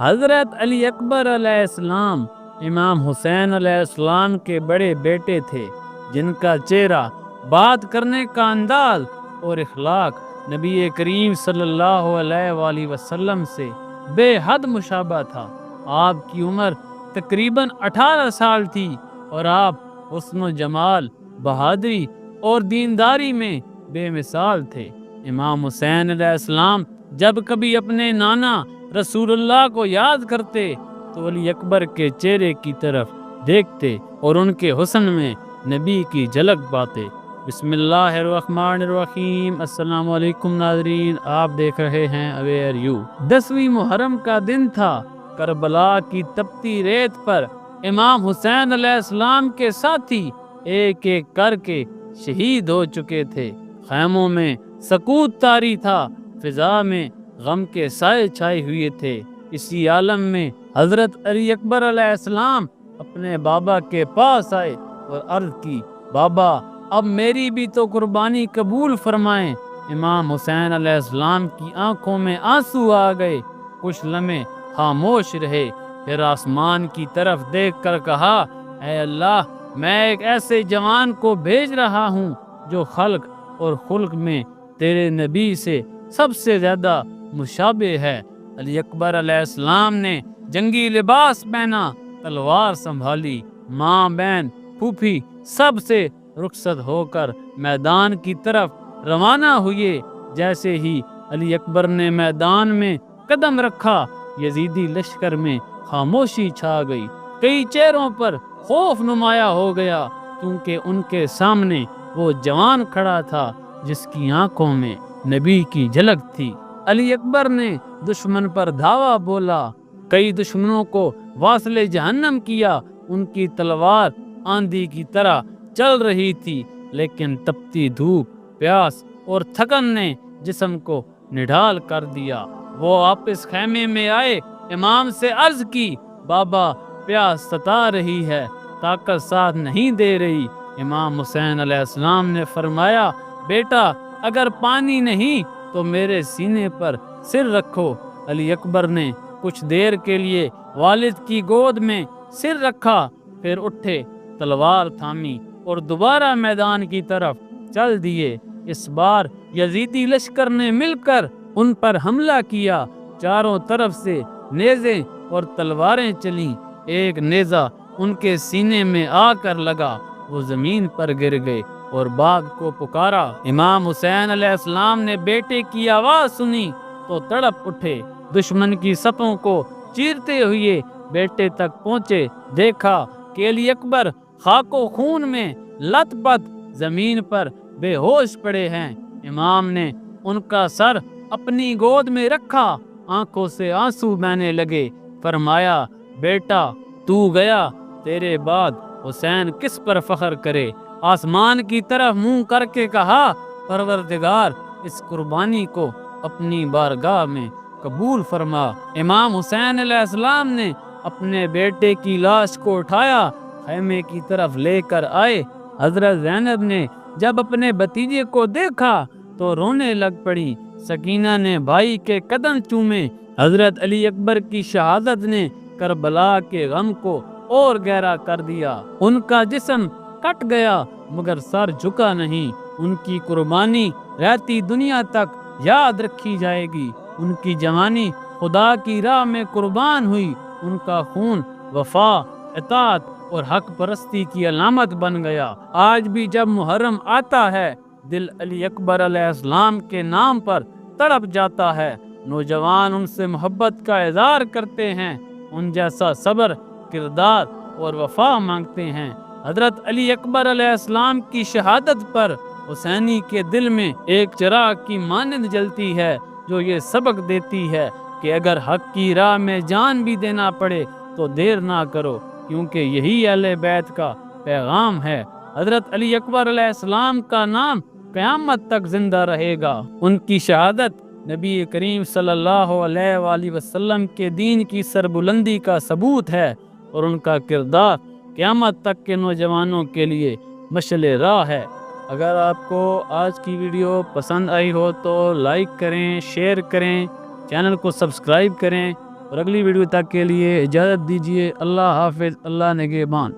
حضرت علی اکبر علیہ السلام امام حسین علیہ السلام کے بڑے بیٹے تھے، جن کا چہرہ، بات کرنے کا انداز اور اخلاق نبی کریم صلی اللہ علیہ وآلہ وسلم سے بے حد مشابہ تھا۔ آپ کی عمر تقریباً 18 سال تھی اور آپ حسن و جمال، بہادری اور دینداری میں بے مثال تھے۔ امام حسین علیہ السلام جب کبھی اپنے نانا رسول اللہ کو یاد کرتے تو علی اکبر کے چہرے کی طرف دیکھتے اور ان کے حسن میں نبی کی جھلک پاتے۔ بسم اللہ الرحمن الرحیم۔ السلام علیکم ناظرین، آپ دیکھ رہے ہیں اویئر یو۔ 10ویں محرم کا دن تھا۔ کربلا کی تپتی ریت پر امام حسین علیہ السلام کے ساتھی ایک ایک کر کے شہید ہو چکے تھے۔ خیموں میں سکوت طاری تھا، فضا میں غم کے سائے چھائے ہوئے تھے۔ اسی عالم میں حضرت علی اکبر علیہ السلام اپنے بابا کے پاس آئے اور عرض کی، بابا اب میری بھی تو قربانی قبول فرمائیں۔ امام حسین علیہ السلام کی آنکھوں میں آنسو آ گئے، کچھ لمحے خاموش رہے، پھر آسمان کی طرف دیکھ کر کہا، اے اللہ، میں ایک ایسے جوان کو بھیج رہا ہوں جو خلق اور خلق میں تیرے نبی سے سب سے زیادہ مشابہ ہے۔ علی اکبر علیہ السلام نے جنگی لباس پہنا، تلوار سنبھالی، ماں، بہن، پھوپھی سب سے رخصت ہو کر میدان کی طرف روانہ ہوئے۔ جیسے ہی علی اکبر نے میدان میں قدم رکھا، یزیدی لشکر میں خاموشی چھا گئی۔ کئی چہروں پر خوف نمایاں ہو گیا، کیونکہ ان کے سامنے وہ جوان کھڑا تھا جس کی آنکھوں میں نبی کی جھلک تھی۔ علی اکبر نے دشمن پر دھاوا بولا، کئی دشمنوں کو واصل جہنم کیا۔ ان کی تلوار آندھی کی طرح چل رہی تھی، لیکن تپتی دھوپ، پیاس اور تھکن نے جسم کو نڈھال کر دیا۔ وہ واپس خیمے میں آئے، امام سے عرض کی، بابا پیاس ستا رہی ہے، طاقت ساتھ نہیں دے رہی۔ امام حسین علیہ السلام نے فرمایا، بیٹا اگر پانی نہیں تو میرے سینے پر سر رکھو۔ علی اکبر نے کچھ دیر کے لیے والد کی گود میں سر رکھا، پھر اٹھے، تلوار تھامی اور دوبارہ میدان کی طرف چل دیے۔ اس بار یزیدی لشکر نے مل کر ان پر حملہ کیا۔ چاروں طرف سے نیزیں اور تلواریں چلیں۔ ایک نیزہ ان کے سینے میں آ کر لگا، وہ زمین پر گر گئے اور باغ کو پکارا۔ امام حسین علیہ السلام نے بیٹے کی آواز سنی تو تڑپ اٹھے، دشمن کی صفوں کو چیرتے ہوئے بیٹے تک پہنچے۔ دیکھا کہ علی اکبر خاک و خون میں لت پت زمین پر بے ہوش پڑے ہیں۔ امام نے ان کا سر اپنی گود میں رکھا، آنکھوں سے آنسو بہنے لگے۔ فرمایا، بیٹا تو گیا، تیرے بعد حسین کس پر فخر کرے؟ آسمان کی طرف منہ کر کے کہا، پروردگار اس قربانی کو اپنی بارگاہ میں قبول فرما۔ امام حسین علیہ السلام نے اپنے بیٹے کی لاش کو اٹھایا، خیمے کی طرف لے کر آئے۔ حضرت زینب نے جب اپنے بھتیجے کو دیکھا تو رونے لگ پڑی۔ سکینہ نے بھائی کے قدم چومے۔ حضرت علی اکبر کی شہادت نے کربلا کے غم کو اور گہرا کر دیا۔ ان کا جسم کٹ گیا مگر سر جھکا نہیں۔ ان کی قربانی رہتی دنیا تک یاد رکھی جائے گی۔ ان کی جوانی خدا کی راہ میں قربان ہوئی۔ ان کا خون وفا، اطاعت اور حق پرستی کی علامت بن گیا۔ آج بھی جب محرم آتا ہے، دل علی اکبر علیہ السلام کے نام پر تڑپ جاتا ہے۔ نوجوان ان سے محبت کا اظہار کرتے ہیں، ان جیسا صبر، کردار اور وفا مانگتے ہیں۔ حضرت علی اکبر علیہ السلام کی شہادت پر حسینی کے دل میں ایک چراغ کی مانند جلتی ہے، جو یہ سبق دیتی ہے کہ اگر حق کی راہ میں جان بھی دینا پڑے تو دیر نہ کرو، کیونکہ یہی اہل بیت کا پیغام ہے۔ حضرت علی اکبر علیہ السلام کا نام قیامت تک زندہ رہے گا۔ ان کی شہادت نبی کریم صلی اللہ علیہ وآلہ وسلم کے دین کی سربلندی کا ثبوت ہے، اور ان کا کردار قیامت تک کے نوجوانوں کے لیے مشعل راہ ہے۔ اگر آپ کو آج کی ویڈیو پسند آئی ہو تو لائک کریں، شیئر کریں، چینل کو سبسکرائب کریں اور اگلی ویڈیو تک کے لیے اجازت دیجیے۔ اللہ حافظ، اللہ نگہبان۔